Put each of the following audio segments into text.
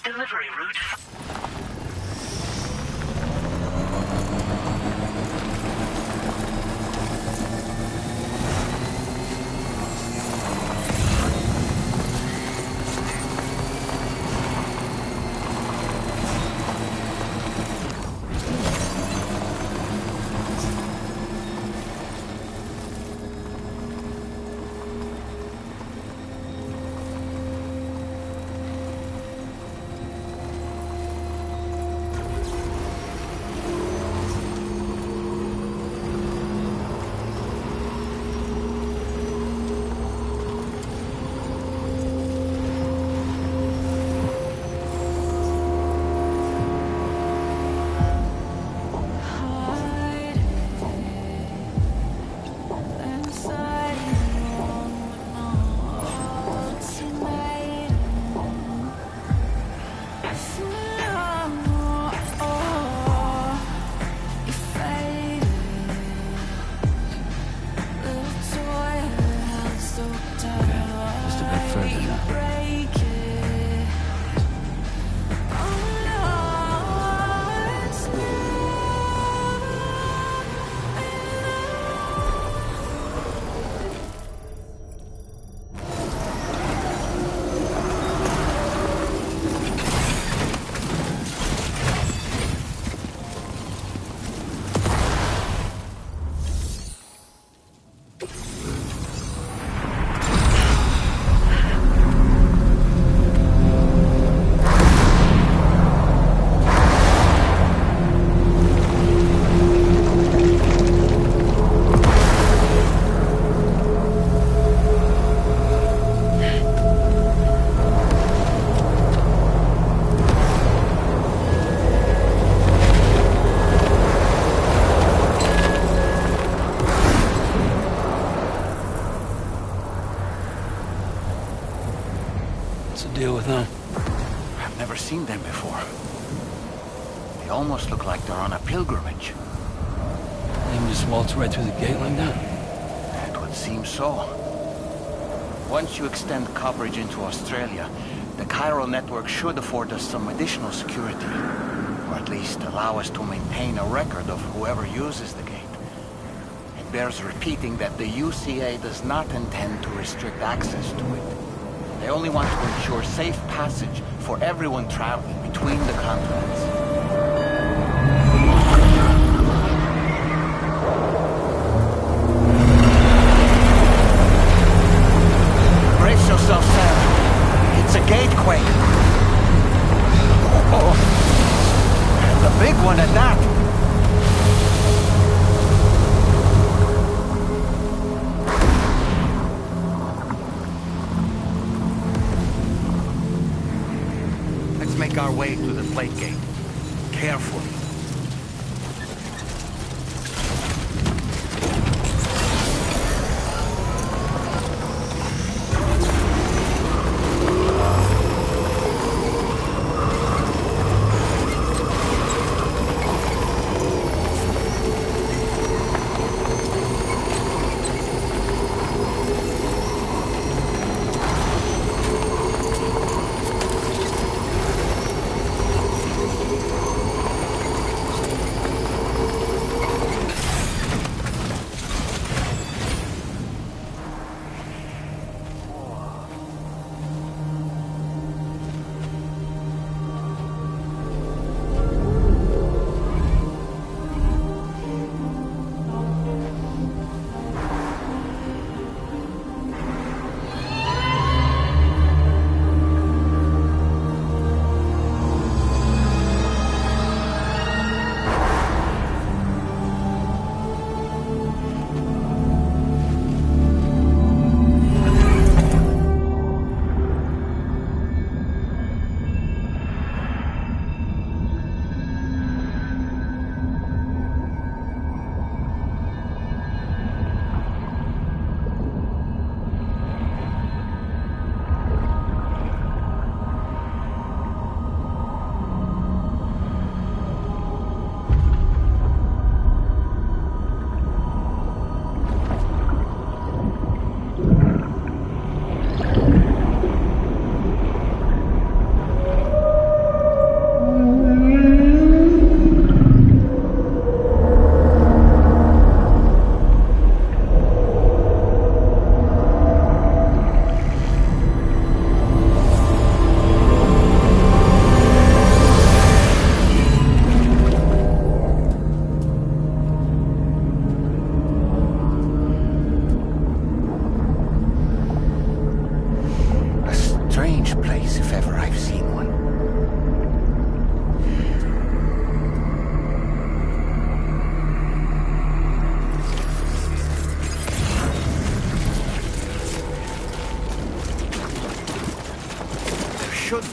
Delivery route. Deal with them. I've never seen them before. They almost look like they're on a pilgrimage. They can just waltz right through the gate like that? It would seem so. Once you extend coverage into Australia, the chiral network should afford us some additional security. Or at least allow us to maintain a record of whoever uses the gate. It bears repeating that the UCA does not intend to restrict access to it. They only want to ensure safe passage for everyone traveling between the continents. Brace yourself, Sam. It's a gatequake. Oh, and a big one at that. Make our way to the plate gate. Carefully.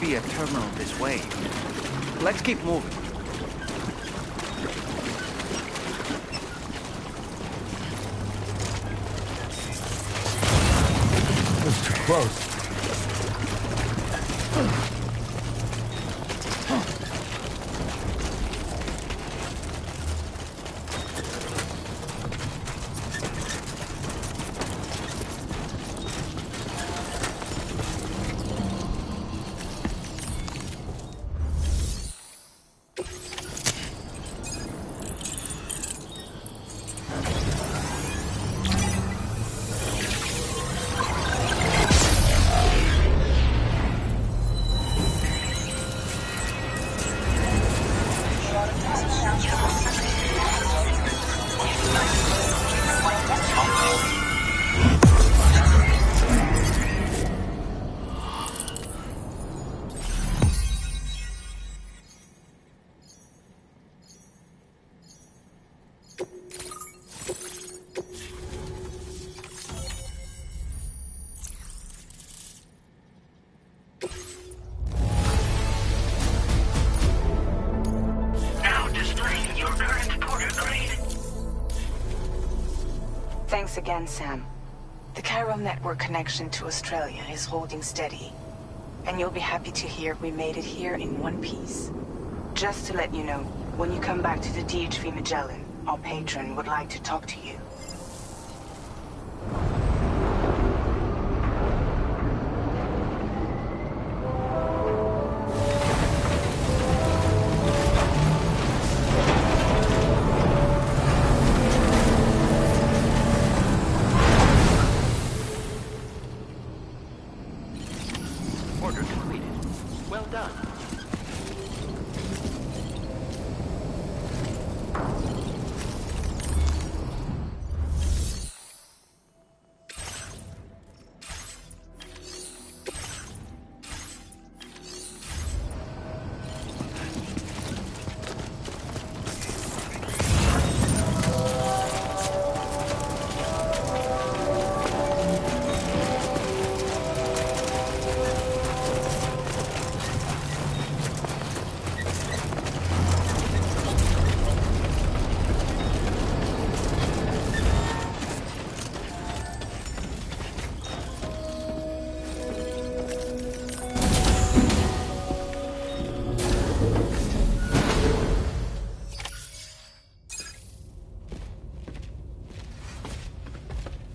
be a terminal this way. Let's keep moving. That's too close. Thanks again, Sam. The chiral network connection to Australia is holding steady. And you'll be happy to hear we made it here in one piece. Just to let you know, when you come back to the DHV Magellan, our patron would like to talk to you. Order completed. Well done.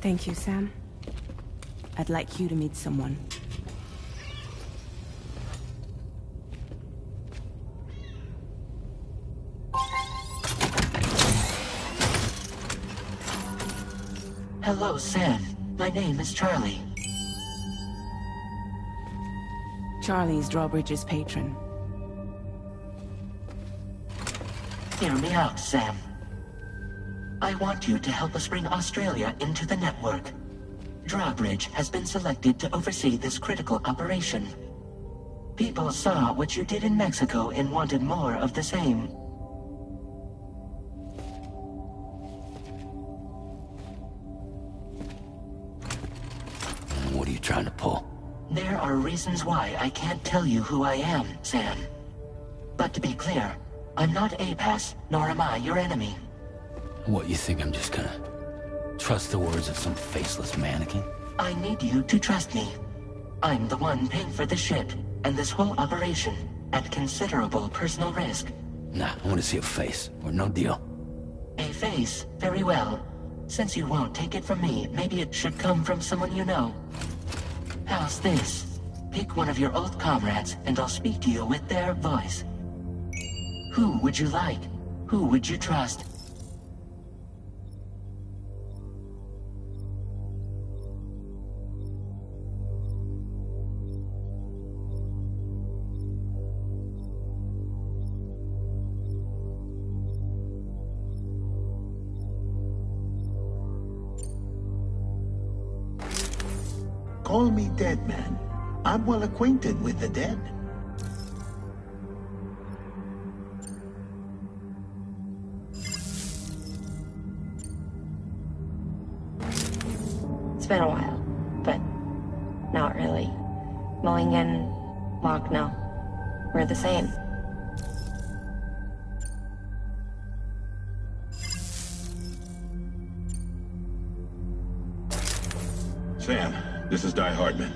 Thank you, Sam. I'd like you to meet someone. Hello, Sam. My name is Charlie. Charlie's Drawbridge's patron. Hear me out, Sam. I want you to help us bring Australia into the network. Drawbridge has been selected to oversee this critical operation. People saw what you did in Mexico and wanted more of the same. What are you trying to pull? There are reasons why I can't tell you who I am, Sam. But to be clear, I'm not APAS, nor am I your enemy. What, you think I'm just gonna trust the words of some faceless mannequin? I need you to trust me. I'm the one paying for the ship, and this whole operation, at considerable personal risk. Nah, I want to see a face, or no deal. A face? Very well. Since you won't take it from me, maybe it should come from someone you know. How's this? Pick one of your old comrades, and I'll speak to you with their voice. Who would you like? Who would you trust? Call me Dead Man. I'm well acquainted with the dead. It's been a while, but not really. Mulligan Locke, no. We're the same. Sam, this is Di Hardman.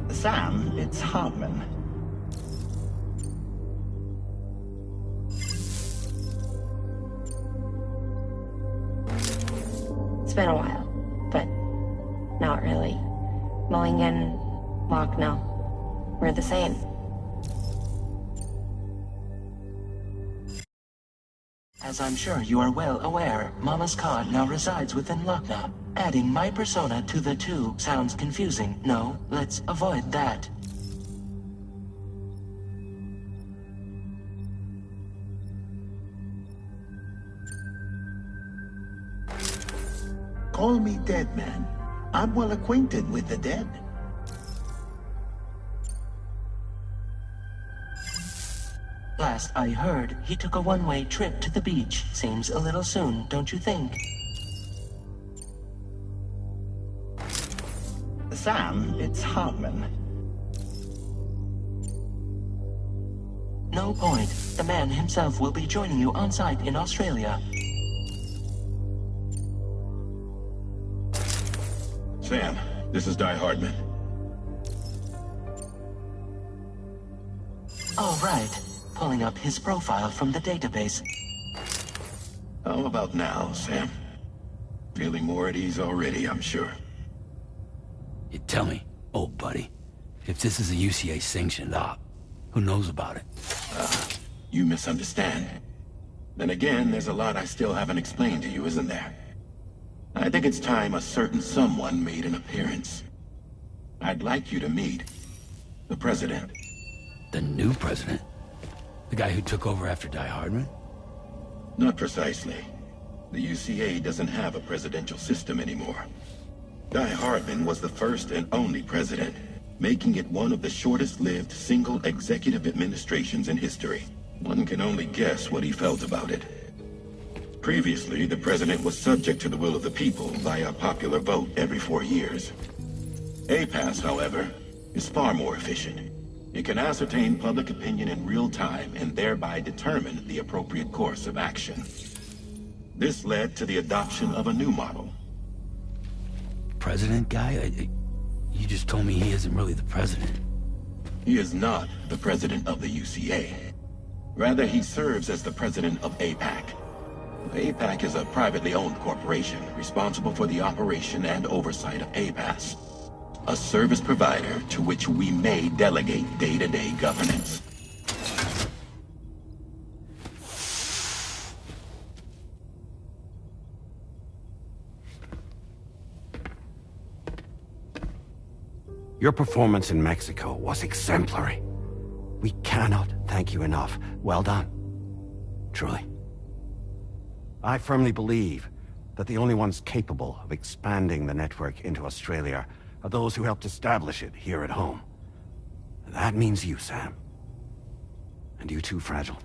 Sam, it's Hardman. It's been a while, but not really. Mulligan, Locke, no. We're the same. As I'm sure you are well aware, Mama's card now resides within Lockna. Adding my persona to the two sounds confusing. No, let's avoid that. Call me Dead Man. I'm well acquainted with the dead. Last I heard, he took a one-way trip to the beach. Seems a little soon, don't you think? Sam, it's Hardman. No point. The man himself will be joining you on site in Australia. Sam, this is Di Hardman. All right. Pulling up his profile from the database. How about now, Sam? Feeling more at ease already, I'm sure. You tell me, old buddy, if this is a UCA sanctioned op, who knows about it? You misunderstand. Then again, there's a lot I still haven't explained to you, isn't there? I think it's time a certain someone made an appearance. I'd like you to meet the President. The new president? The guy who took over after Di Hardman? Not precisely. The UCA doesn't have a presidential system anymore. Di Hardman was the first and only president, making it one of the shortest-lived single executive administrations in history. One can only guess what he felt about it. Previously, the president was subject to the will of the people via a popular vote every 4 years. APAS, however, is far more efficient. It can ascertain public opinion in real time and thereby determine the appropriate course of action. This led to the adoption of a new model. President guy? You just told me he isn't really the president. He is not the president of the UCA. Rather, he serves as the president of APAC. APAC is a privately owned corporation responsible for the operation and oversight of APAS, a service provider to which we may delegate day-to-day governance. Your performance in Mexico was exemplary. We cannot thank you enough. Well done. Truly. I firmly believe that the only ones capable of expanding the network into Australia are those who helped establish it here at home. That means you, Sam. And you too, Fragile.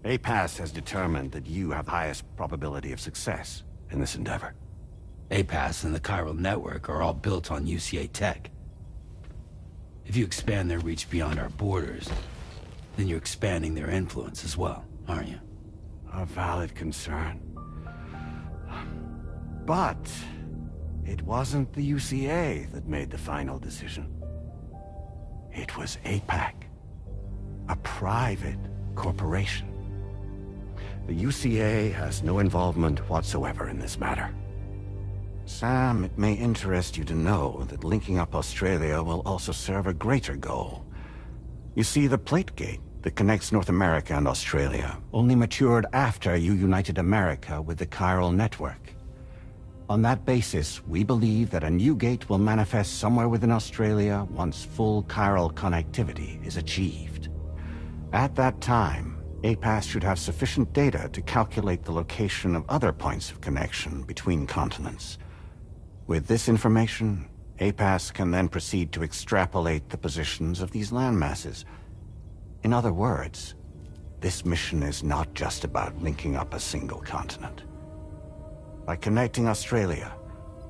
APAS has determined that you have the highest probability of success in this endeavor. APAS and the Chiral Network are all built on UCA tech. If you expand their reach beyond our borders, then you're expanding their influence as well, aren't you? A valid concern. But it wasn't the UCA that made the final decision. It was APAC, a private corporation. The UCA has no involvement whatsoever in this matter. Sam, it may interest you to know that linking up Australia will also serve a greater goal. You see, the Plate Gate that connects North America and Australia only matured after you united America with the Chiral Network. On that basis, we believe that a new gate will manifest somewhere within Australia once full chiral connectivity is achieved. At that time, APAS should have sufficient data to calculate the location of other points of connection between continents. With this information, APAS can then proceed to extrapolate the positions of these landmasses. In other words, This mission is not just about linking up a single continent. By connecting Australia,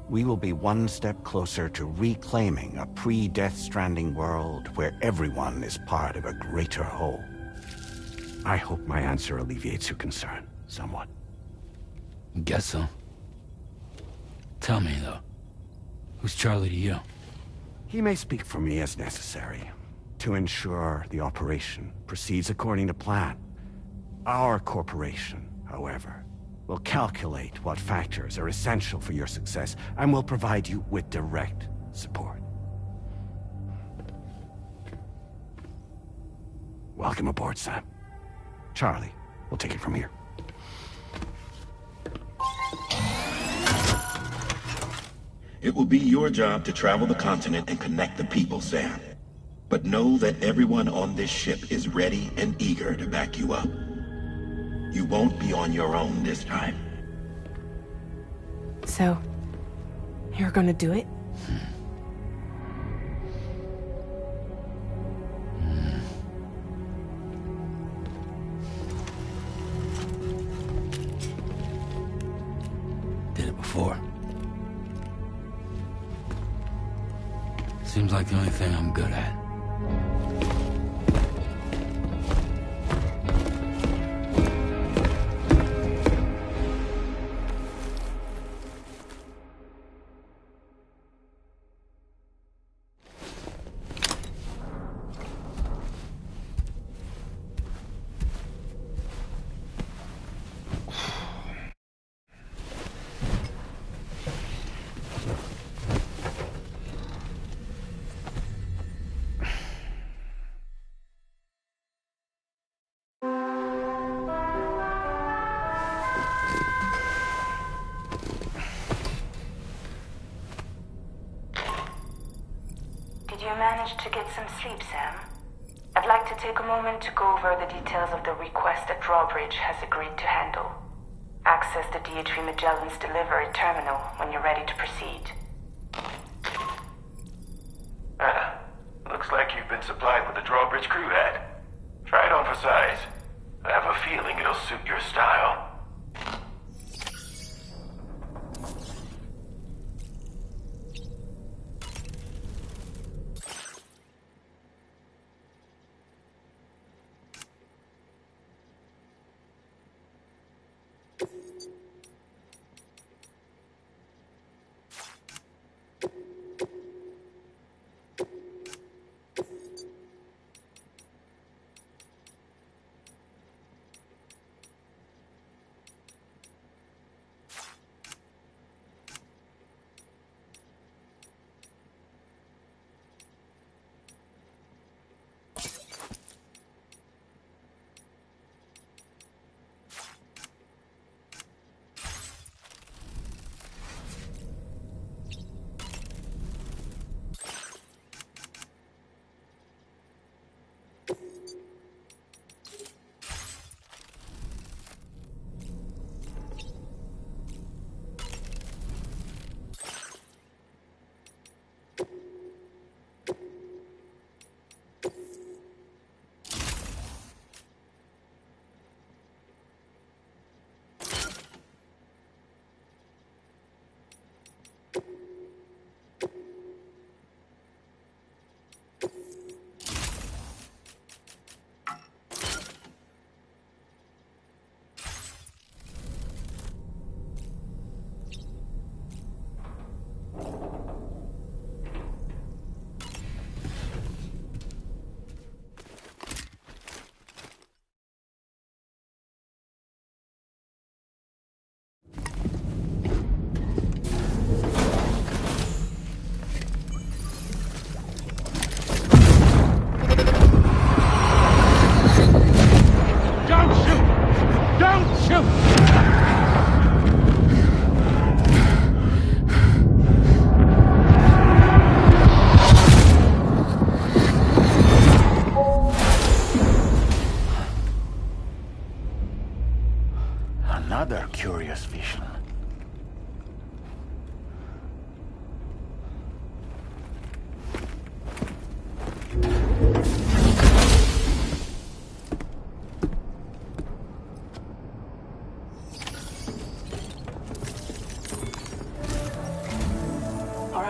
we will be one step closer to reclaiming a pre-Death Stranding world where everyone is part of a greater whole. I hope my answer alleviates your concern somewhat. Guess so. Tell me, though, who's Charlie to you? He may speak for me as necessary, to ensure the operation proceeds according to plan. Our corporation, however, will calculate what factors are essential for your success and will provide you with direct support. Welcome aboard, Sam. Charlie, we'll take it from here. It will be your job to travel the continent and connect the people, Sam. But know that everyone on this ship is ready and eager to back you up. You won't be on your own this time. So, you're gonna do it? Did it before. Seems like the only thing I'm good at. Did you manage to get some sleep, Sam? I'd like to take a moment to go over the details of the request that Drawbridge has agreed to handle. Access the DHV Magellan's delivery terminal when you're ready to proceed. Looks like you've been supplied with the Drawbridge crew hat. Try it on for size. I have a feeling it'll suit your style.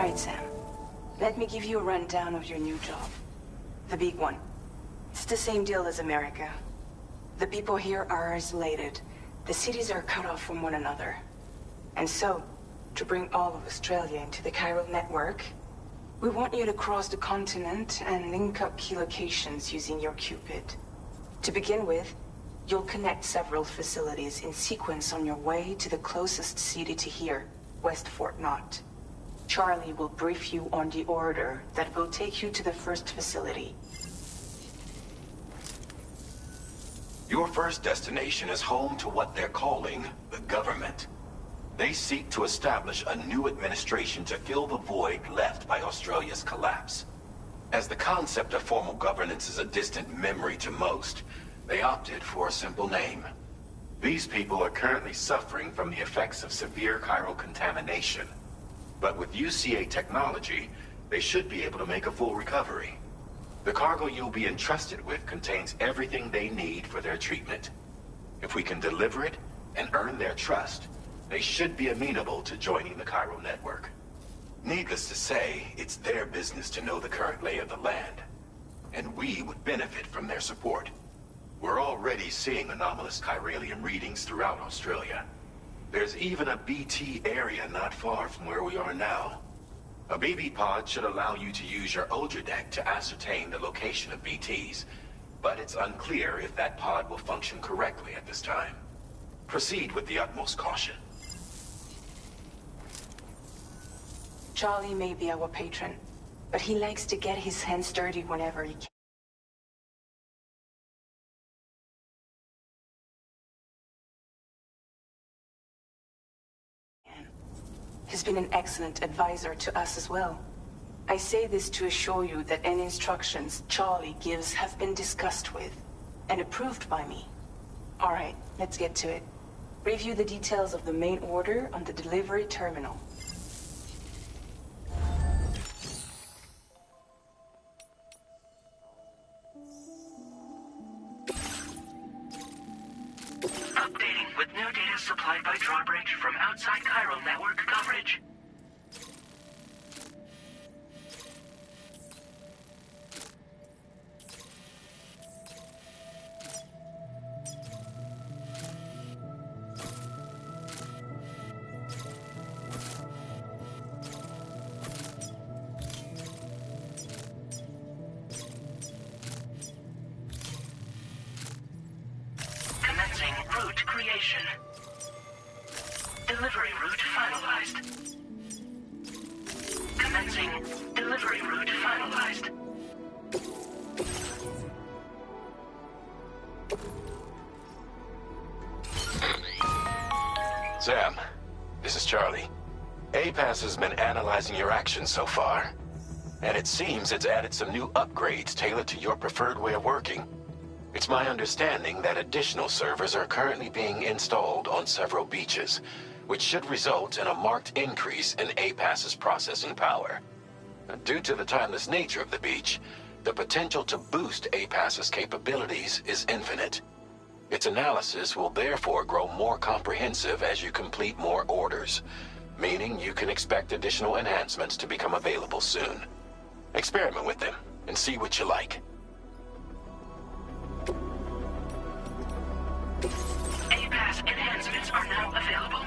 Alright, Sam. Let me give you a rundown of your new job. The big one. It's the same deal as America. The people here are isolated. The cities are cut off from one another. And so, to bring all of Australia into the chiral network, we want you to cross the continent and link up key locations using your Cupid. To begin with, you'll connect several facilities in sequence on your way to the closest city to here, West Fort Knott. Charlie will brief you on the order that will take you to the first facility. Your first destination is home to what they're calling the government. They seek to establish a new administration to fill the void left by Australia's collapse. As the concept of formal governance is a distant memory to most, they opted for a simple name. These people are currently suffering from the effects of severe chiral contamination. But with UCA technology, they should be able to make a full recovery. The cargo you'll be entrusted with contains everything they need for their treatment. If we can deliver it and earn their trust, they should be amenable to joining the chiral network. Needless to say, it's their business to know the current lay of the land, and we would benefit from their support. We're already seeing anomalous chiralium readings throughout Australia. There's even a BT area not far from where we are now. A BB pod should allow you to use your Ultradeck to ascertain the location of BTs, but it's unclear if that pod will function correctly at this time. Proceed with the utmost caution. Charlie may be our patron, but he likes to get his hands dirty whenever he can. He's been an excellent advisor to us as well. I say this to assure you that any instructions Charlie gives have been discussed with and approved by me. All right, let's get to it. Review the details of the main order on the delivery terminal. Updating with new data supplied by Drawbridge from outside chiral network coverage. Commencing route creation. Delivery route finalized. Commencing delivery route finalized. Sam, this is Charlie. APAS has been analyzing your actions so far, and it seems it's added some new upgrades tailored to your preferred way of working. It's my understanding that additional servers are currently being installed on several beaches, which should result in a marked increase in APAS's processing power. Due to the timeless nature of the beach, the potential to boost APAS's capabilities is infinite. Its analysis will therefore grow more comprehensive as you complete more orders, meaning you can expect additional enhancements to become available soon. Experiment with them and see what you like. APAS enhancements are now available.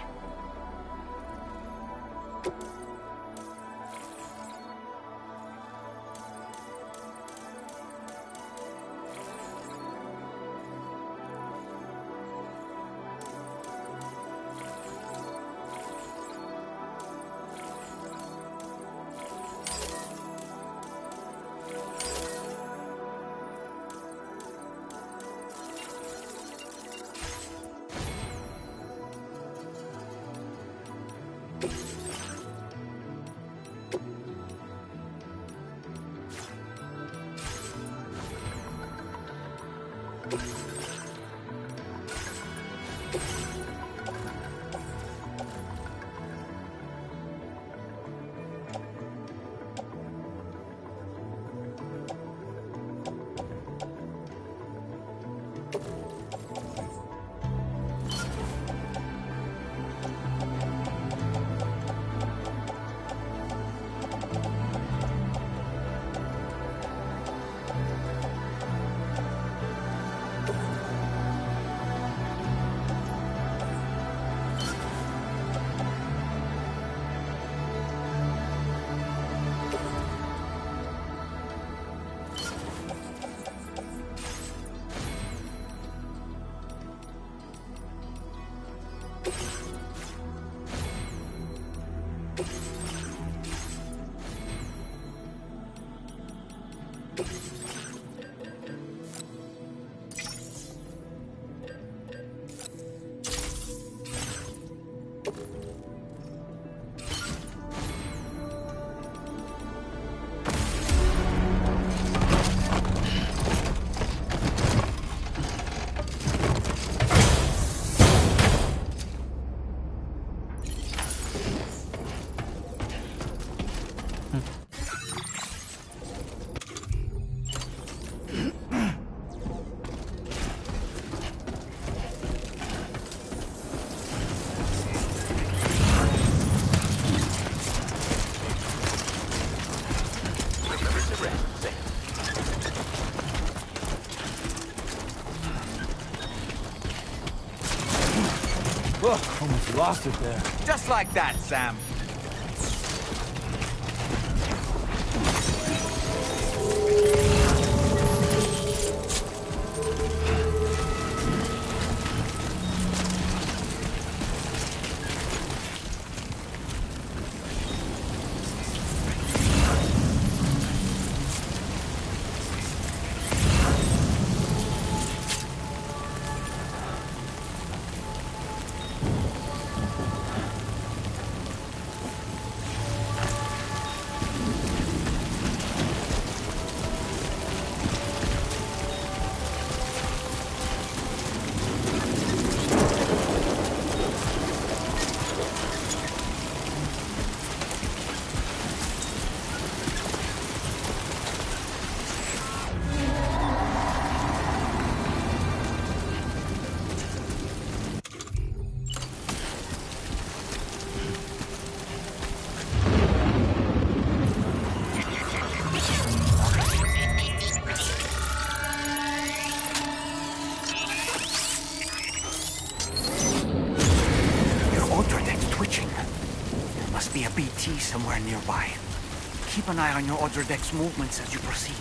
Almost lost it there. Just like that, Sam. Be a BT somewhere nearby. Keep an eye on your other deck's movements as you proceed.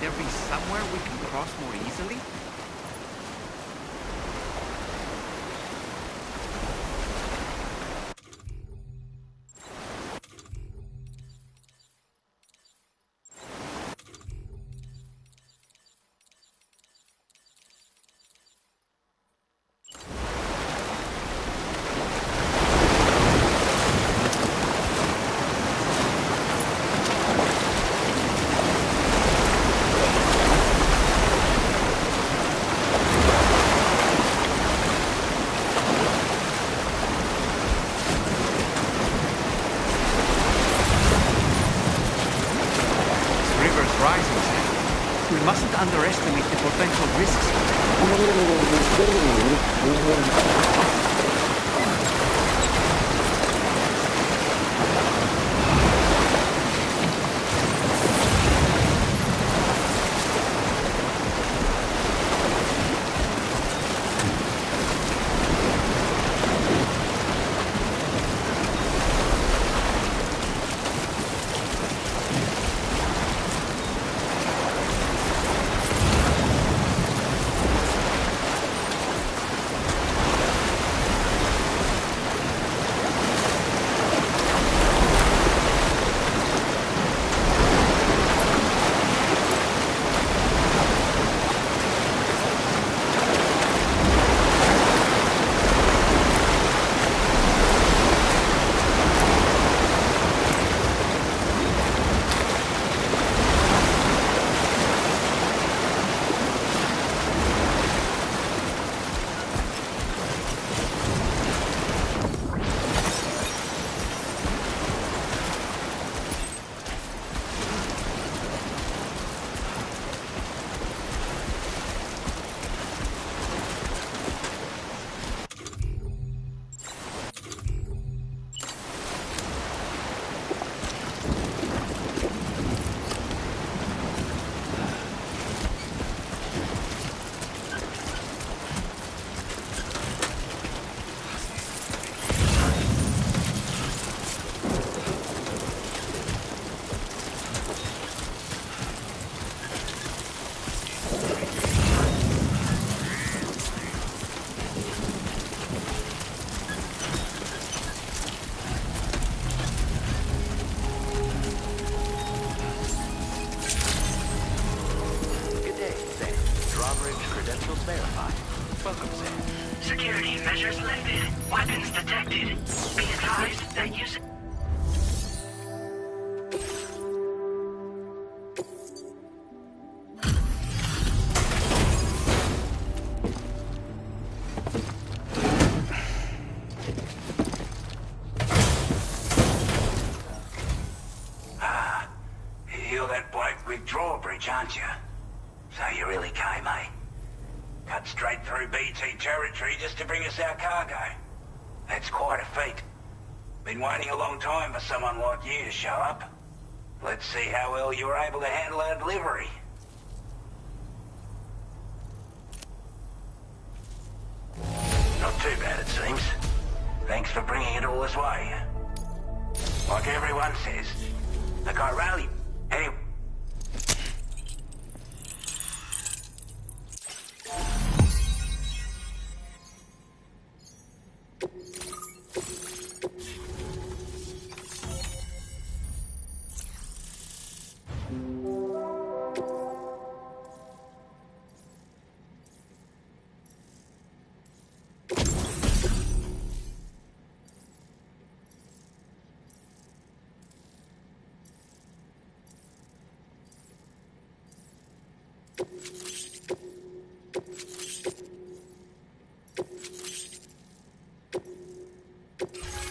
there be somewhere we can cross more easily? We mustn't underestimate the potential risks. drawbridge, credentials verified. Welcome, Sam. Security measures lifted. Weapons detected. Be advised that use... You're that bloke with drawbridge, aren't you? So you really came, eh? Cut straight through BT territory just to bring us our cargo. That's quite a feat. Been waiting a long time for someone like you to show up. Let's see how well you were able to handle our delivery. Not too bad, it seems. Thanks for bringing it all this way. Like everyone says, the Chiralian... Hey...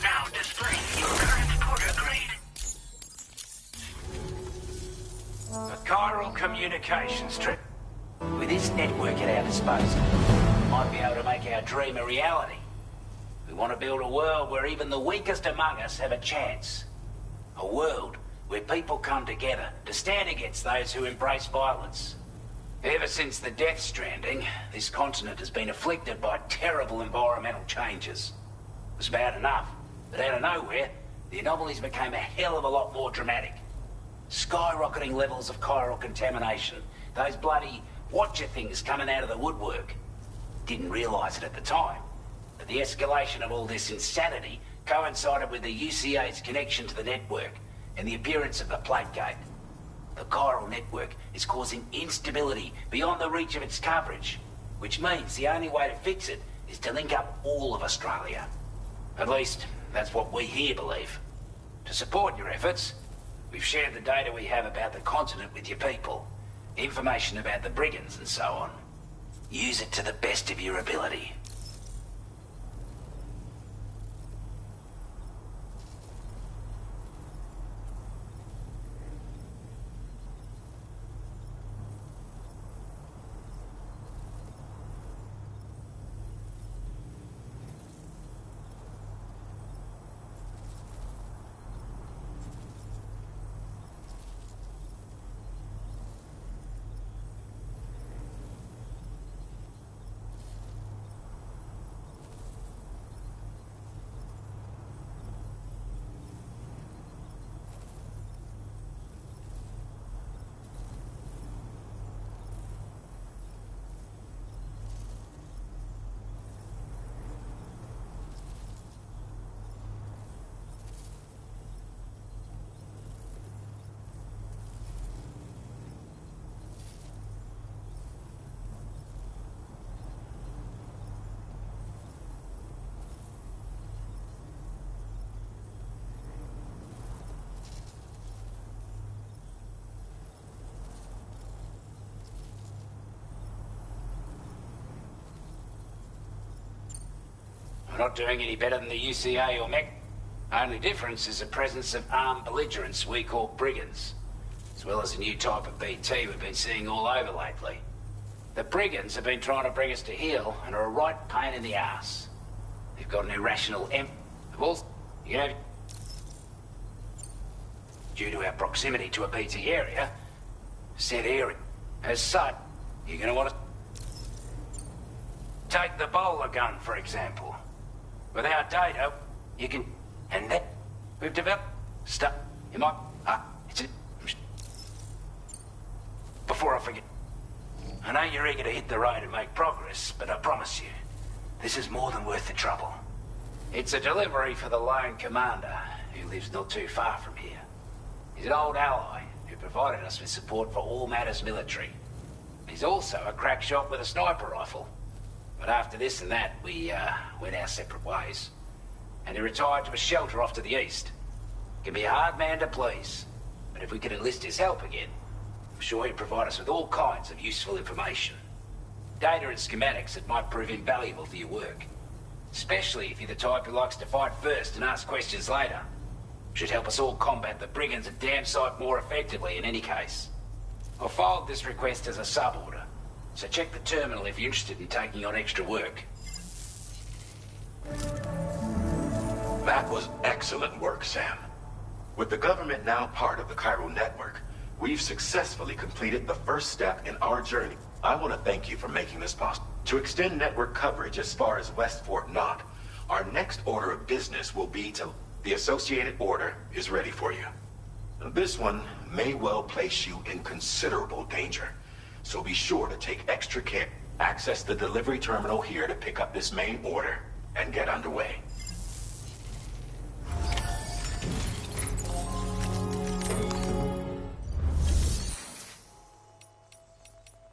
Now displaying your current porter grade. A chiral communications trip. With this network at our disposal, we might be able to make our dream a reality. We want to build a world where even the weakest among us have a chance. A world where people come together to stand against those who embrace violence. Ever since the Death Stranding, this continent has been afflicted by terrible environmental changes. It was bad enough, but out of nowhere, the anomalies became a hell of a lot more dramatic. Skyrocketing levels of chiral contamination, those bloody watcher things coming out of the woodwork. Didn't realise it at the time, but the escalation of all this insanity coincided with the UCA's connection to the network and the appearance of the Plague Gate. The chiral network is causing instability beyond the reach of its coverage, which means the only way to fix it is to link up all of Australia. At least, that's what we here believe. To support your efforts, we've shared the data we have about the continent with your people, information about the brigands and so on. Use it to the best of your ability. We're not doing any better than the UCA or MEC. Only difference is the presence of armed belligerents we call brigands, as well as a new type of BT we've been seeing all over lately. The brigands have been trying to bring us to heel and are a right pain in the ass. They've got an irrational due to our proximity to a BT area, said area. As such, you're going to want to take the bowler gun, for example. Without data, you can... And that... We've developed... stuff... You might... it's a... Before I forget... I know you're eager to hit the road and make progress, but I promise you, this is more than worth the trouble. It's a delivery for the Lone Commander, who lives not too far from here. He's an old ally who provided us with support for all matters military. He's also a crack shot with a sniper rifle. But after this and that, we went our separate ways. And he retired to a shelter off to the east. Can be a hard man to please, but if we could enlist his help again, I'm sure he'd provide us with all kinds of useful information. Data and schematics that might prove invaluable for your work. Especially if you're the type who likes to fight first and ask questions later. Should help us all combat the brigands a damn sight more effectively in any case. I'll filed this request as a sub-order, so check the terminal if you're interested in taking on extra work. That was excellent work, Sam. With the government now part of the Chiral Network, we've successfully completed the first step in our journey. I want to thank you for making this possible. To extend network coverage as far as West Fort Knott, our next order of business will be to... The Associated Order is ready for you. This one may well place you in considerable danger, so be sure to take extra care. Access the delivery terminal here to pick up this main order and get underway.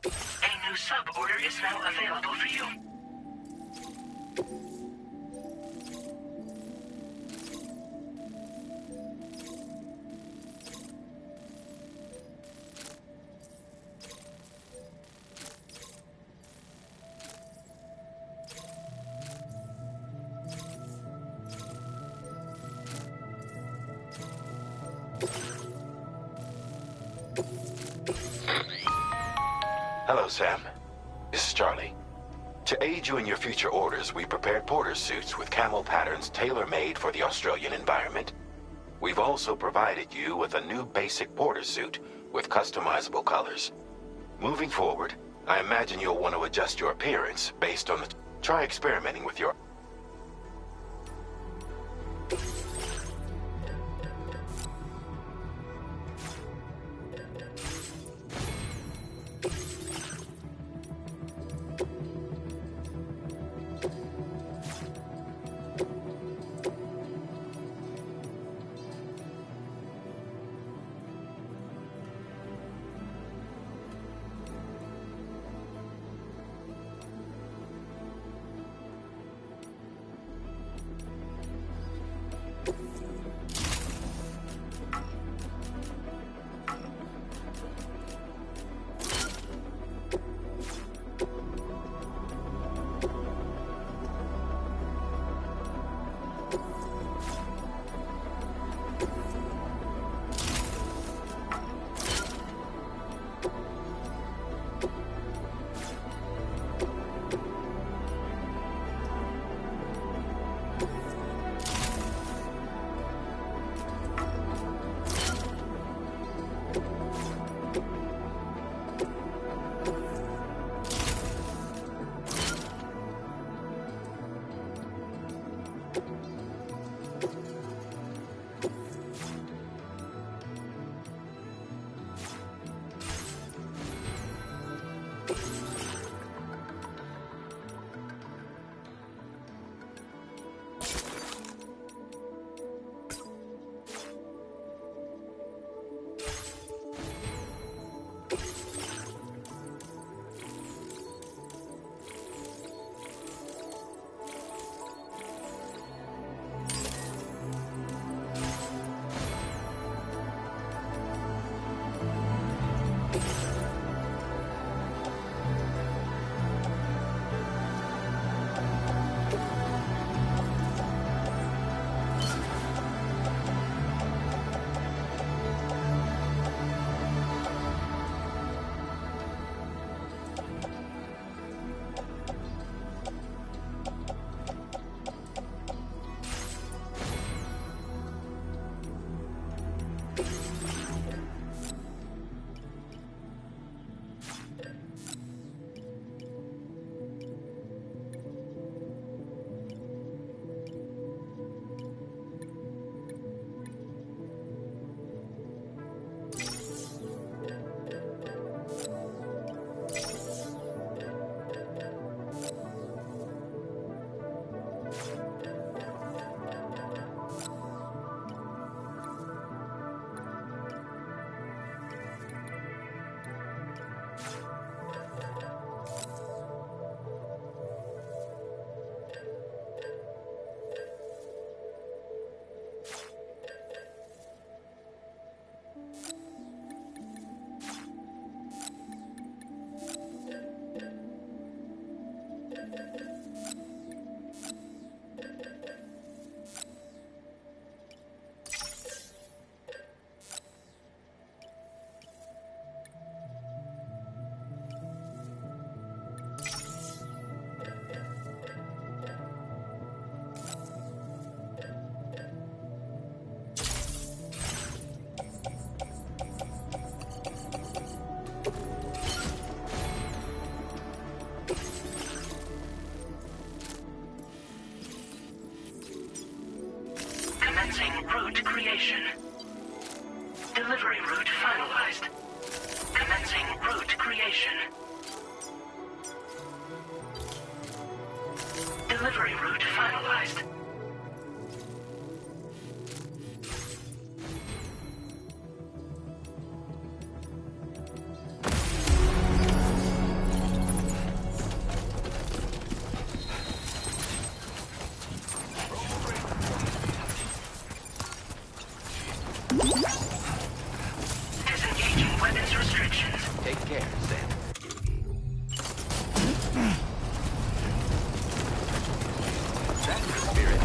A new sub-order is now available for you. Hello, Sam. This is Charlie. To aid you in your future orders, we prepared porter suits with camel patterns tailor-made for the Australian environment. We've also provided you with a new basic porter suit with customizable colors. Moving forward, I imagine you'll want to adjust your appearance based on the... Try experimenting with your... Commencing route creation. Delivery route finalized. Commencing route creation. Delivery route finalized. Disengaging weapons restrictions. Take care, Sam. That's the spirit.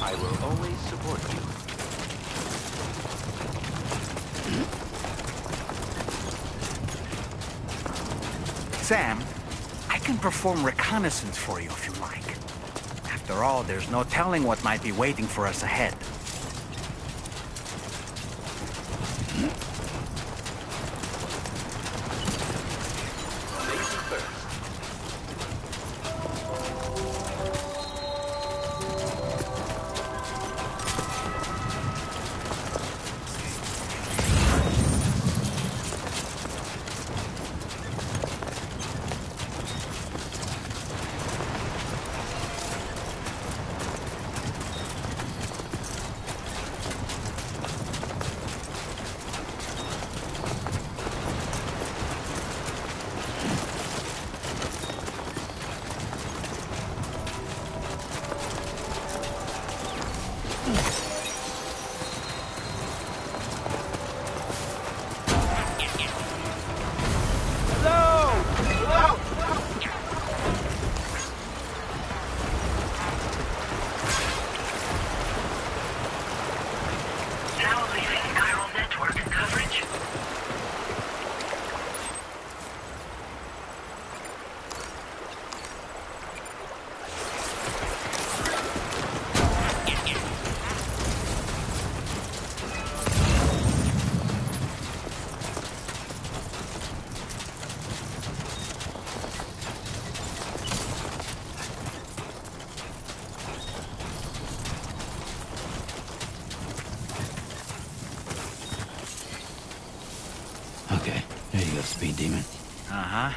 I will always support you. Sam, I can perform reconnaissance for you if you like. After all, there's no telling what might be waiting for us ahead. Safety first. Now leaving chiral network coverage. Okay, there you go, Speed Demon. Uh-huh.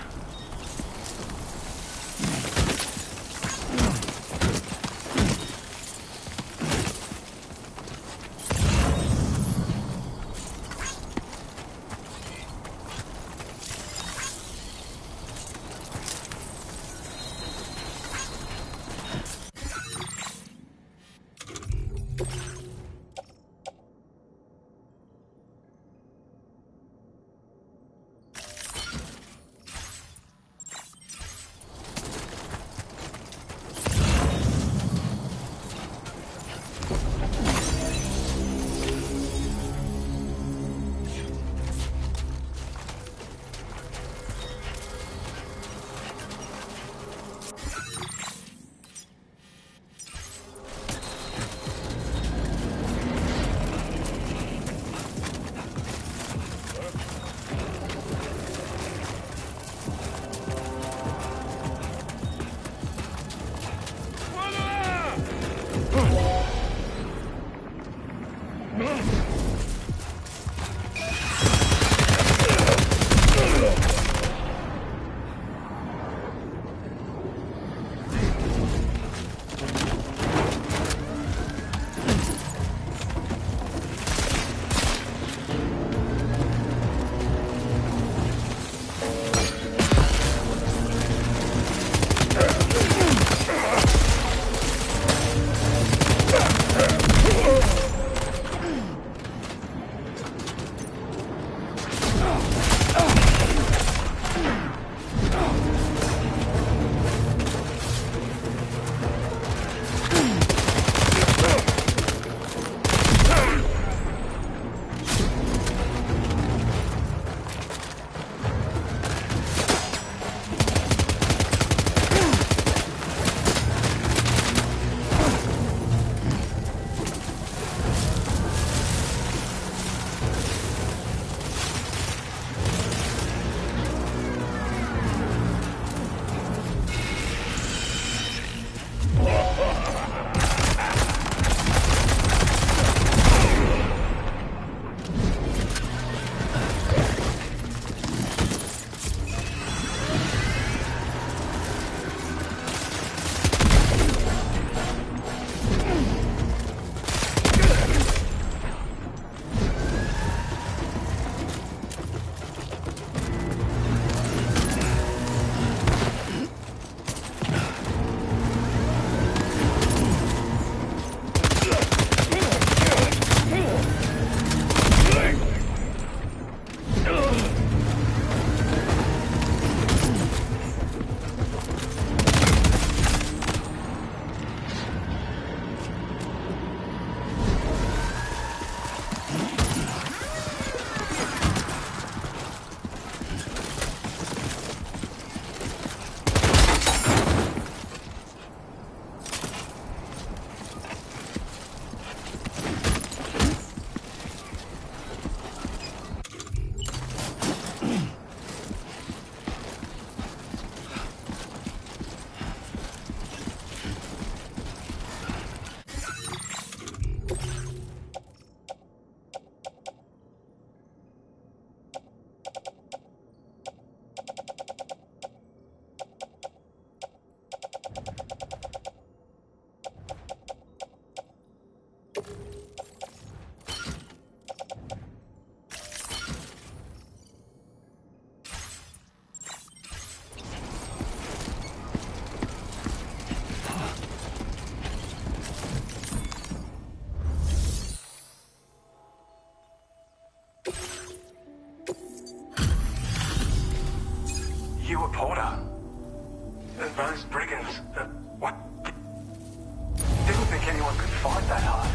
fight that hard.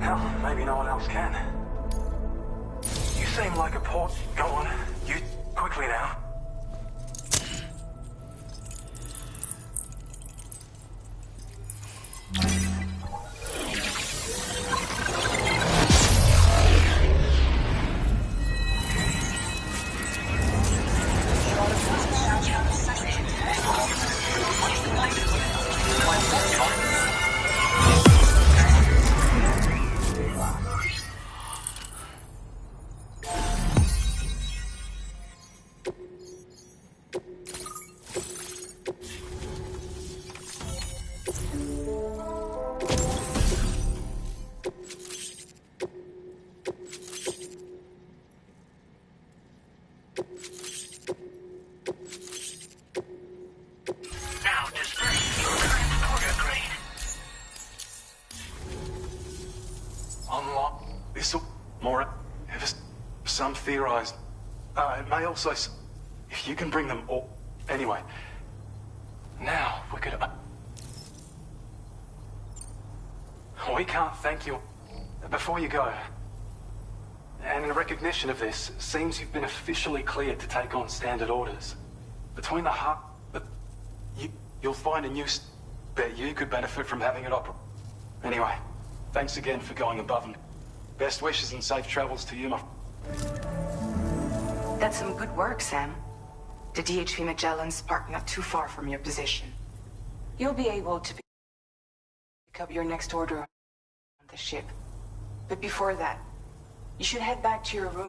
Hell, maybe no one else can. You seem like a port. Go on. You quickly now. Unlock this'll more ever some theorized. It may also if you can bring them all anyway. Now we could we can't thank you before you go. And in recognition of this, it seems you've been officially cleared to take on standard orders. Between the hut, but you'll find a new bet you could benefit from having it operate. Anyway, thanks again for going above and best wishes and safe travels to you, my... That's some good work, Sam. The DHV Magellan's parked not too far from your position. You'll be able to pick up your next order on the ship. But before that, you should head back to your room.